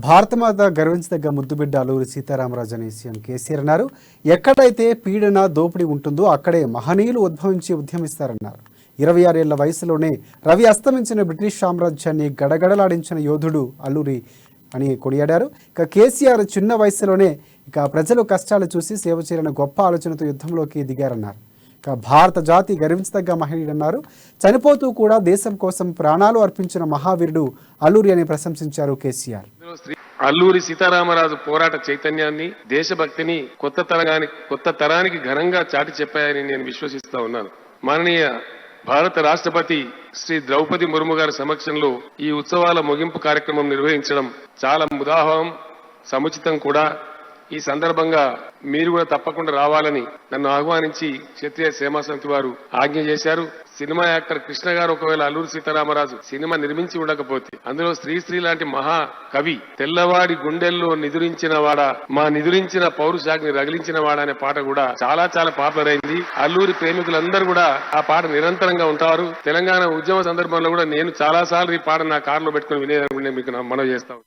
భారతమాత గర్వించదగ్గ ముద్దుబిడ్డ అల్లూరి సీతారామరాజు అని సీఎం కేసీఆర్ అన్నారు. ఎక్కడైతే పీడన దోపిడీ ఉంటుందో అక్కడే మహనీయులు ఉద్భవించి ఉద్యమిస్తారన్నారు. 26 ఏళ్ల వయసులోనే రవి అస్తమించిన బ్రిటిష్ సామ్రాజ్యాన్ని గడగడలాడించిన యోధుడు అల్లూరి అని కొనియాడారు. ఇక కేసీఆర్ చిన్న వయసులోనే ప్రజలు కష్టాలు చూసి సేవ చేయాలన్న గొప్ప ఆలోచనతో యుద్ధంలోకి దిగారన్నారు. భారత జాతి గర్వించదగ్గ మహనీయుడన్నారు. చనిపోతూ కూడా దేశం కోసం ప్రాణాలు అర్పించిన మహావీరుడు అల్లూరి అని ప్రశంసించారు కేసీఆర్. అల్లూరి సీతారామరాజు పోరాట చైతన్యాన్ని, దేశభక్తిని కొత్త తరానికి ఘనంగా చాటి చెప్పాయని నేను విశ్వసిస్తా ఉన్నాను. మాననీయ భారత రాష్ట్రపతి శ్రీ ద్రౌపది ముర్ము గారి సమక్షంలో ఈ ఉత్సవాల ముగింపు కార్యక్రమం నిర్వహించడం చాలా ముదాహం, సముచితం కూడా. ఈ సందర్భంగా మీరు కూడా తప్పకుండా రావాలని నన్ను ఆహ్వానించి క్షత్రియ సేమా సమితి వారు ఆజ్ఞ చేశారు. సినిమా యాక్టర్ కృష్ణ గారు ఒకవేళ అల్లూరి సీతారామరాజు సినిమా నిర్మించి ఉండకపోతే అందులో శ్రీశ్రీ లాంటి మహా కవి తెల్లవాడి గుండెల్లో నిదురించిన వాడా, మా నిదురించిన పౌరుషాగ్ని రగిలించిన వాడా అనే పాట కూడా చాలా పాపులర్ అయింది. అల్లూరి ప్రేమికులందరూ కూడా ఆ పాట నిరంతరంగా ఉంటారు. తెలంగాణ ఉద్యమ సందర్భంలో కూడా నేను చాలా సార్లు ఈ పాట నా కారులో పెట్టుకుని వినేదాన్ని మీకు మనవి చేస్తాను.